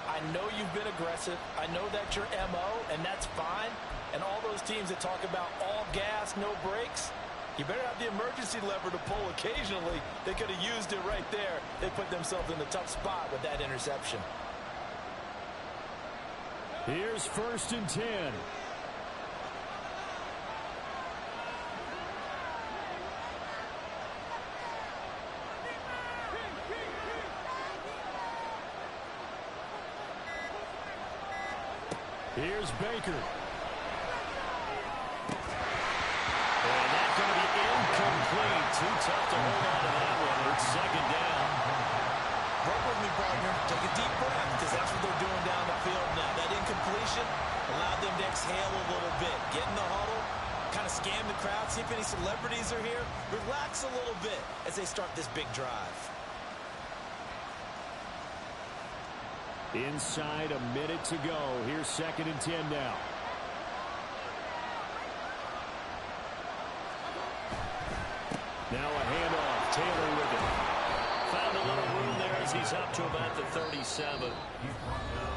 I know you've been aggressive. I know that's your MO, and that's fine. And all those teams that talk about all gas, no brakes, you better have the emergency lever to pull occasionally. They could have used it right there. They put themselves in a tough spot with that interception. Here's 1st and 10. Here's Baker. And that's going to be incomplete. Too tough to hold on to that one. It's 2nd down. Work with me, partner. Take a deep breath, because that's what they're doing down the field now. That incompletion allowed them to exhale a little bit. Get in the huddle, kind of scan the crowd, see if any celebrities are here. Relax a little bit as they start this big drive. Inside a minute to go. Here's 2nd and 10 now. Now a handoff. Taylor with it. Found a little room there as he's up to about the 37.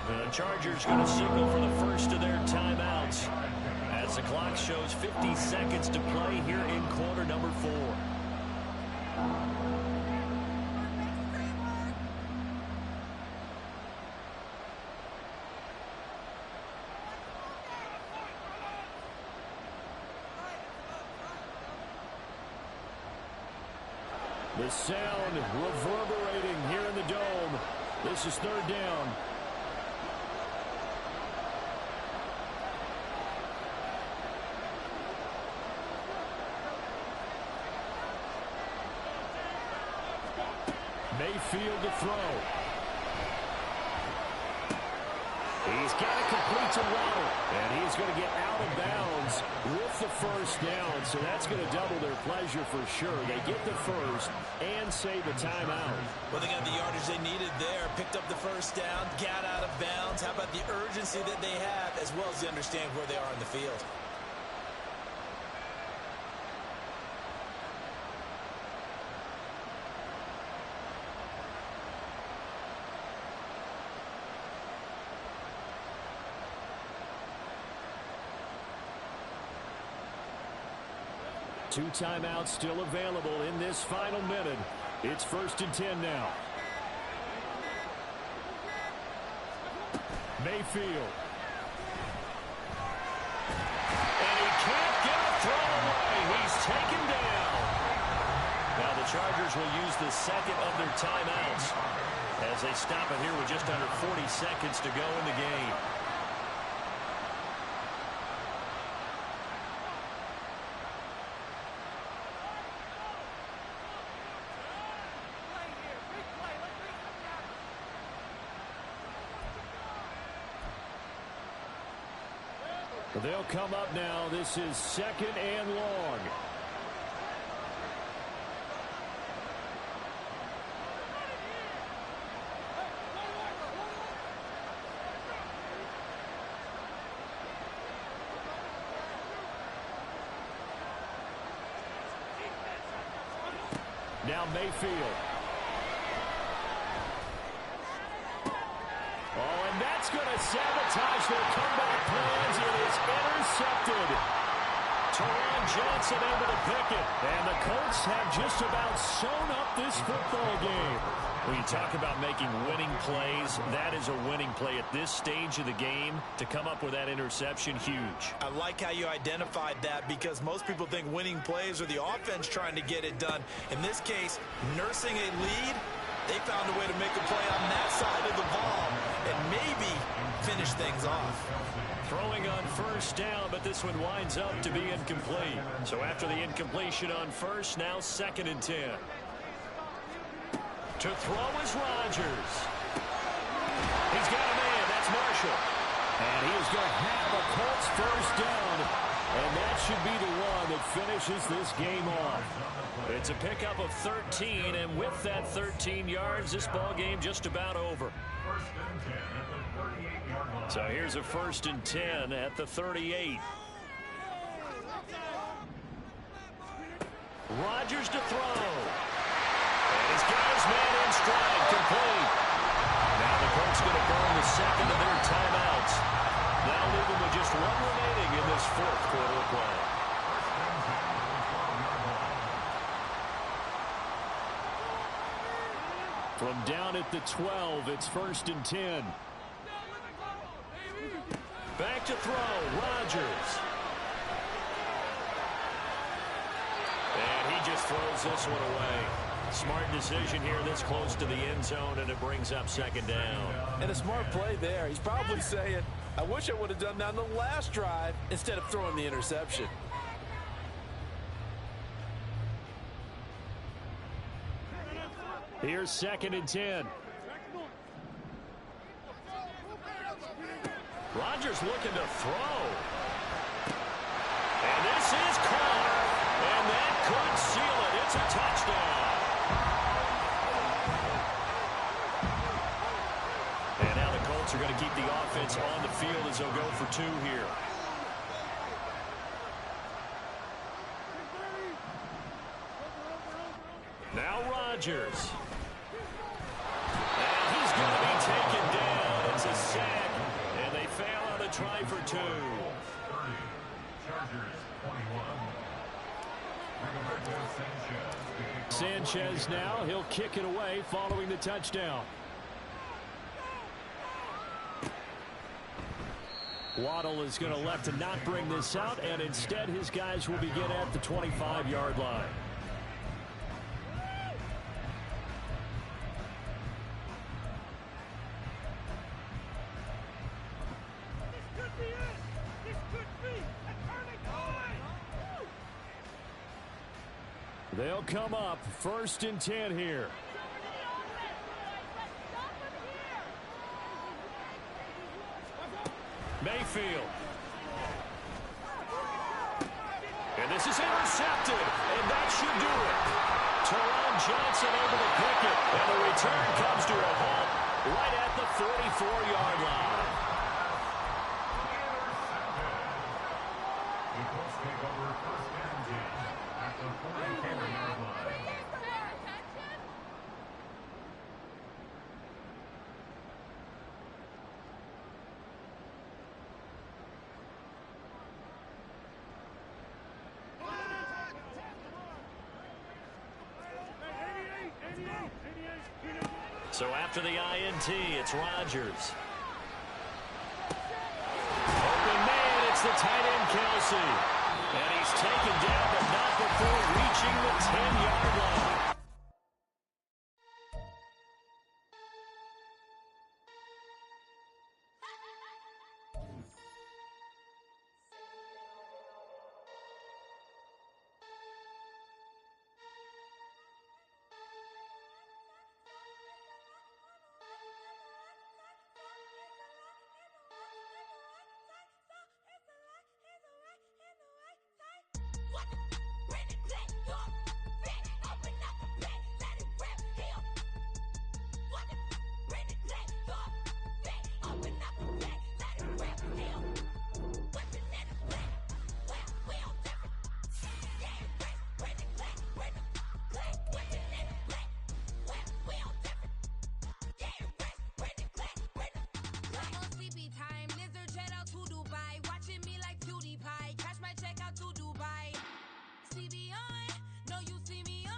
The Chargers going to signal for the first of their timeouts as the clock shows 50 seconds to play here in quarter number 4. The sound reverberating here in the dome. This is 3rd down. Mayfield to throw. He's got it complete to Waddle, and he's going to get out of bounds with the first down, so that's going to double their pleasure for sure. They get the first and save a timeout. Well, they got the yardage they needed there, picked up the first down, got out of bounds. How about the urgency that they have, as well as they understand where they are in the field? Two timeouts still available in this final minute. It's 1st and 10 now. Mayfield. And he can't get a throw away. He's taken down. Now the Chargers will use the second of their timeouts as they stop it here with just under 40 seconds to go in the game. They'll come up now. This is 2nd and long. Now Mayfield. Oh, and that's going to sabotage their comeback plans. It is intercepted. Teron Johnson able to pick it. And the Colts have just about sewn up this football game. When you talk about making winning plays, that is a winning play at this stage of the game. To come up with that interception, huge. I like how you identified that, because most people think winning plays are the offense trying to get it done. In this case, nursing a lead, they found a way to make a play on that side of the ball and maybe finish things off. Throwing on first down, but this one winds up to be incomplete. So after the incompletion on first, now 2nd and 10. To throw is Rodgers. He's got a man. That's Marshall. And he is going to have a Colts first down. And that should be the one that finishes this game off. It's a pickup of 13, and with that 13 yards, this ball game just about over. So here's a 1st and 10 at the 38. Rodgers to throw. And he's got his man in stride, complete. Now the Colts going to burn the second of their timeouts. Now leaving with just one remaining in this 4th quarter of play. From down at the 12, it's 1st and 10. Back to throw, Rodgers. And he just throws this one away. Smart decision here this close to the end zone, and it brings up 2nd down. And a smart play there. He's probably saying, I wish I would have done that on the last drive instead of throwing the interception. Here's 2nd and 10. Rodgers looking to throw. And this is caught. And that could seal it. It's a touchdown. And now the Colts are going to keep the offense on the field as they'll go for 2 here. Now Rodgers. And he's going to be taken down. It's a sack. And they fail on the try for 2. 30. Chargers 21. Sanchez now. He'll kick it away following the touchdown. Waddle is going to elect to not bring this out, and instead his guys will begin at the 25-yard line. They'll come up 1st and 10 here. Mayfield. And this is intercepted, and that should do it. Teron Johnson able to pick it, and the return comes to a halt right at the 44-yard line. The Colts take over first and 10 at the 44-yard line. So after the INT, it's Rodgers. Open man, it's the tight end, Kelsey. And he's taken down, but not before reaching the 10-yard line.